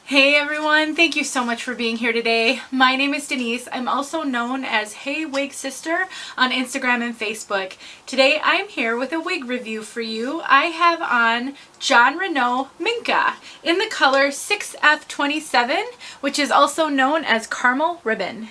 Hey everyone, thank you so much for being here today. My name is Denise. I'm also known as heywigsister on Instagram and Facebook. Today I'm here with a wig review for you. I have on Jon Renau Minka in the color 6F27, which is also known as caramel ribbon.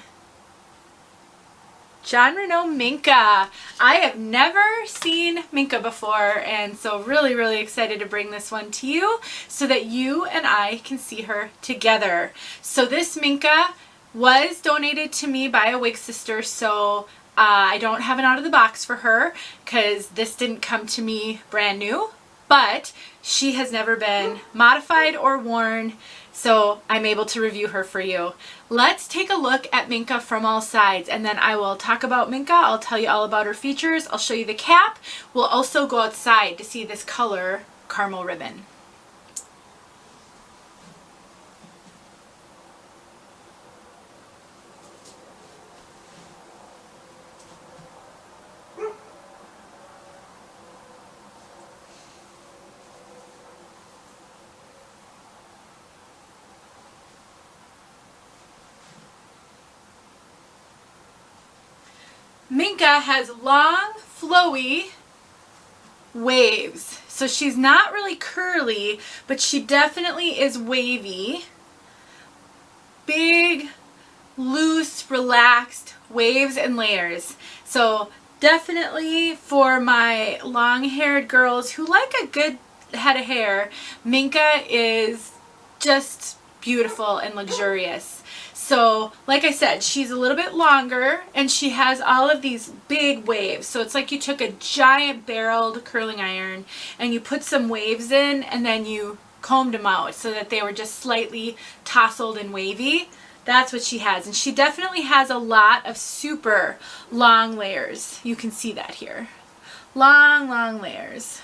Jon Renau Minka. I have never seen Minka before, and so really excited to bring this one to you so that you and I can see her together. So this Minka was donated to me by a wig sister, so I don't have an out of the box for her because this didn't come to me brand new, but she has never been modified or worn, so I'm able to review her for you. Let's take a look at Minka from all sides, and then I will talk about Minka. I'll tell you all about her features. I'll show you the cap. We'll also go outside to see this color caramel ribbon. Minka has long, flowy waves. So she's not really curly, but she definitely is wavy. Big, loose, relaxed waves and layers. So definitely for my long-haired girls who like a good head of hair, Minka is just beautiful and luxurious. So, like I said, she's a little bit longer and she has all of these big waves. So it's like you took a giant barreled curling iron and you put some waves in and then you combed them out so that they were just slightly tousled and wavy. That's what she has. And she definitely has a lot of super long layers. You can see that here. Long layers.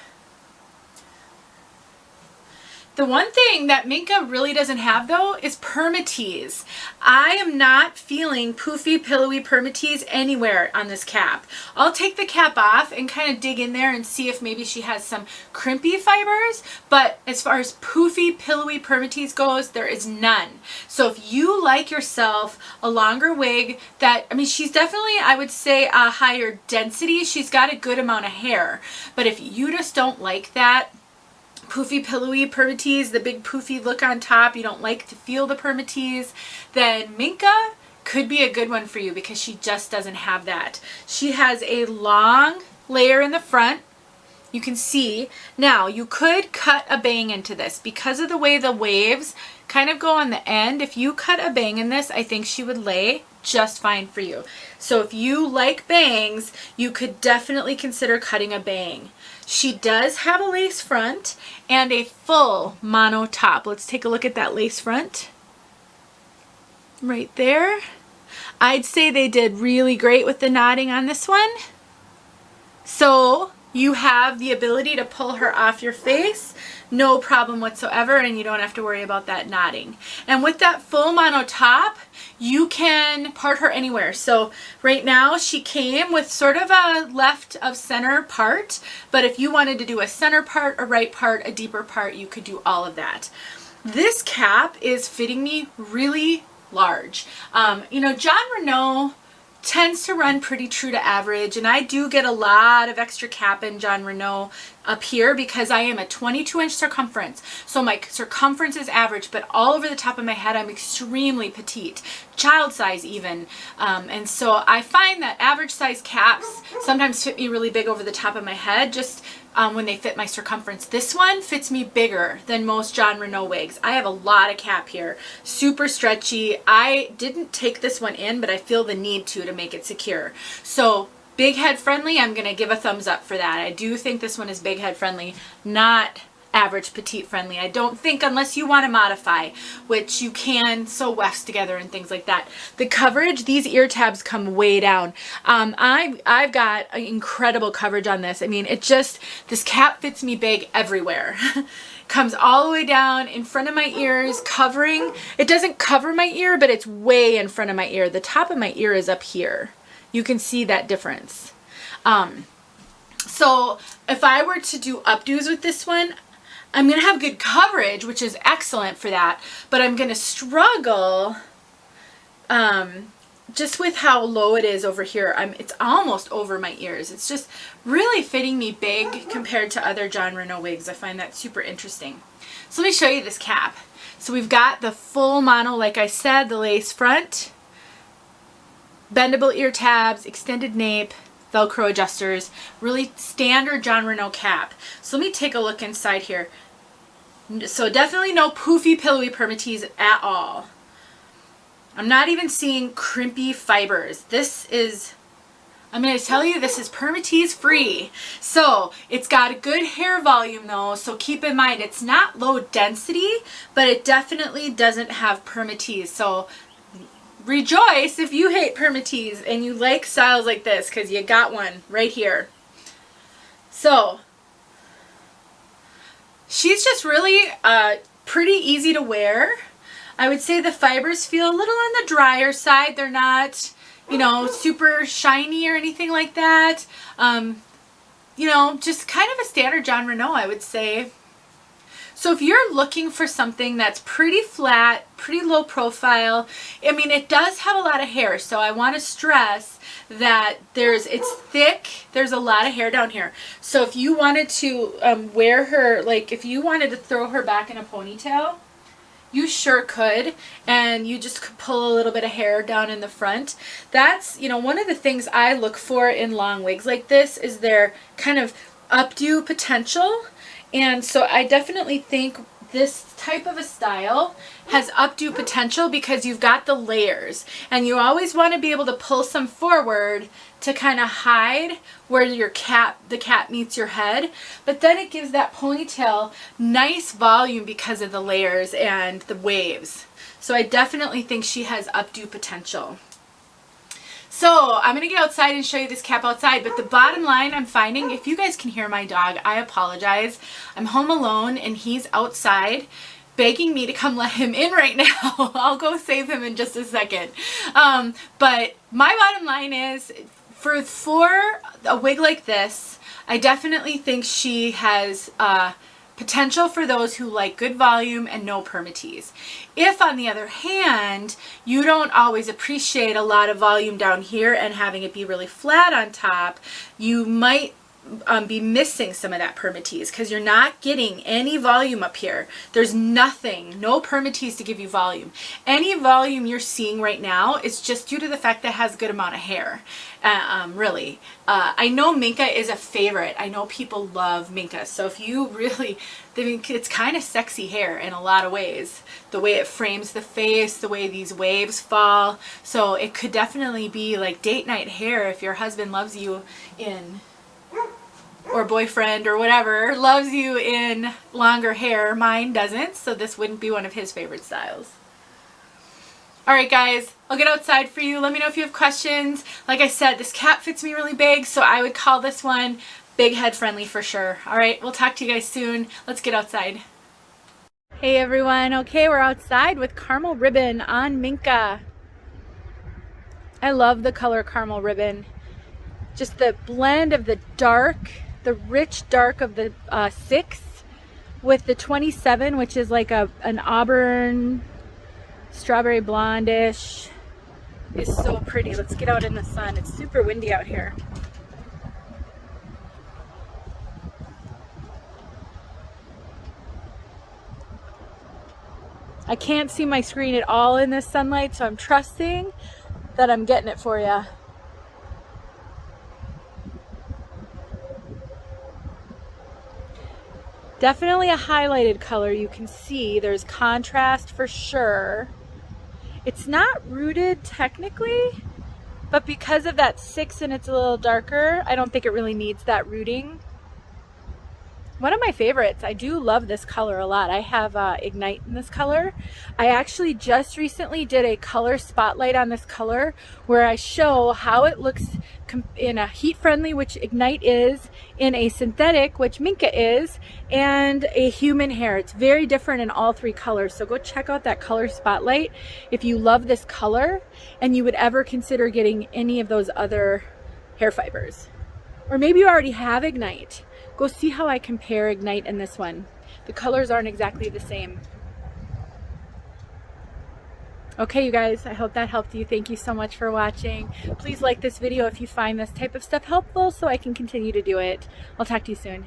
The one thing that Minka really doesn't have though is permatease. I am not feeling poofy, pillowy permatease anywhere on this cap. I'll take the cap off and kind of dig in there and see if maybe she has some crimpy fibers, but as far as poofy, pillowy permatease goes, there is none. So if you like yourself a longer wig that, I mean, she's definitely, I would say, a higher density. She's got a good amount of hair, but if you just don't like that poofy, pillowy permatease, the big poofy look on top, you don't like to feel the permatease, then Minka could be a good one for you because she just doesn't have that. She has a long layer in the front. You can see. Now, you could cut a bang into this because of the way the waves kind of go on the end. If you cut a bang in this, I think she would lay just fine for you. So if you like bangs, you could definitely consider cutting a bang. She does have a lace front and a full mono top. Let's take a look at that lace front. Right there. I'd say they did really great with the knotting on this one. So you have the ability to pull her off your face, no problem whatsoever, and you don't have to worry about that knotting. And with that full mono top, you can part her anywhere. So right now she came with sort of a left of center part, but if you wanted to do a center part, a right part, a deeper part, you could do all of that. This cap is fitting me really large. You know, Jon Renau tends to run pretty true to average, and I do get a lot of extra cap in Jon Renau up here because I am a 22-inch circumference. So my circumference is average, but all over the top of my head I'm extremely petite, child size even. And so I find that average size caps sometimes fit me really big over the top of my head, just when they fit my circumference. This one fits me bigger than most Jon Renau wigs. I have a lot of cap here, super stretchy. I didn't take this one in, but I feel the need to make it secure. So big head friendly, I'm gonna give a thumbs up for that. I do think this one is big head friendly, not average petite friendly. I don't think, unless you want to modify, which you can sew wefts together and things like that. The coverage, these ear tabs come way down. I've got incredible coverage on this. I mean, it just, this cap fits me big everywhere. Comes all the way down in front of my ears, covering, it doesn't cover my ear, but it's way in front of my ear. The top of my ear is up here. You can see that difference. So if I were to do updos with this one, I'm going to have good coverage, which is excellent for that, but I'm going to struggle just with how low it is over here. It's almost over my ears. It's just really fitting me big compared to other Jon Renau wigs. I find that super interesting. So let me show you this cap. So we've got the full mono, like I said, the lace front, bendable ear tabs, extended nape, Velcro adjusters, really standard Jon Renau cap. So let me take a look inside here. So definitely no poofy, pillowy permatease at all. I'm not even seeing crimpy fibers. I'm going to tell you, this is permatease free. So it's got a good hair volume though, so keep in mind it's not low density, but it definitely doesn't have permatease. So rejoice if you hate permatease and you like styles like this, because you got one right here. So she's just really pretty easy to wear. I would say the fibers feel a little on the drier side. They're not, you know, super shiny or anything like that. You know, just kind of a standard Jon Renau, I would say. So if you're looking for something that's pretty flat, pretty low profile, I mean, it does have a lot of hair. So I want to stress that it's thick. There's a lot of hair down here. So if you wanted to wear her, like if you wanted to throw her back in a ponytail, you sure could, and you just could pull a little bit of hair down in the front. That's, you know, one of the things I look for in long wigs like this is their kind of updo potential. And so I definitely think this type of a style has updo potential because you've got the layers, and you always want to be able to pull some forward to kind of hide where the cap meets your head, but then it gives that ponytail nice volume because of the layers and the waves. So I definitely think she has updo potential. So I'm going to get outside and show you this cap outside, but the bottom line I'm finding, if you guys can hear my dog, I apologize. I'm home alone and he's outside begging me to come let him in right now. I'll go save him in just a second. But my bottom line is, for a wig like this, I definitely think she has potential for those who like good volume and no permatease. If, on the other hand, you don't always appreciate a lot of volume down here and having it be really flat on top, you might be missing some of that permatease because you're not getting any volume up here. There's nothing, no permatease to give you volume. Any volume you're seeing right now is just due to the fact that it has a good amount of hair. Really. I know Minka is a favorite. I know people love Minka. So if you really, I mean, it's kind of sexy hair in a lot of ways. The way it frames the face, the way these waves fall. So it could definitely be like date night hair if your husband loves you in, or boyfriend or whatever, loves you in longer hair. Mine doesn't, so this wouldn't be one of his favorite styles. Alright guys, I'll get outside for you. Let me know if you have questions. Like I said, this cap fits me really big, so I would call this one big head friendly for sure. Alright, we'll talk to you guys soon. Let's get outside. Hey everyone, okay, we're outside with caramel ribbon on Minka. I love the color caramel ribbon. Just the blend of the dark, the rich dark of the 6 with the 27, which is like an auburn strawberry blondish, is so pretty. Let's get out in the sun. It's super windy out here. I can't see my screen at all in this sunlight, so I'm trusting that I'm getting it for you. Definitely a highlighted color. You can see there's contrast for sure. It's not rooted technically, but because of that 6 and it's a little darker, I don't think it really needs that rooting. One of my favorites. I do love this color a lot. I have Ignite in this color. I actually just recently did a color spotlight on this color where I show how it looks in a heat friendly, which Ignite is, in a synthetic, which Minka is, and a human hair. It's very different in all 3 colors. So go check out that color spotlight if you love this color and you would ever consider getting any of those other hair fibers. Or maybe you already have Ignite. Go see how I compare Ignite and this one. The colors aren't exactly the same. Okay, you guys, I hope that helped you. Thank you so much for watching. Please like this video if you find this type of stuff helpful so I can continue to do it. I'll talk to you soon.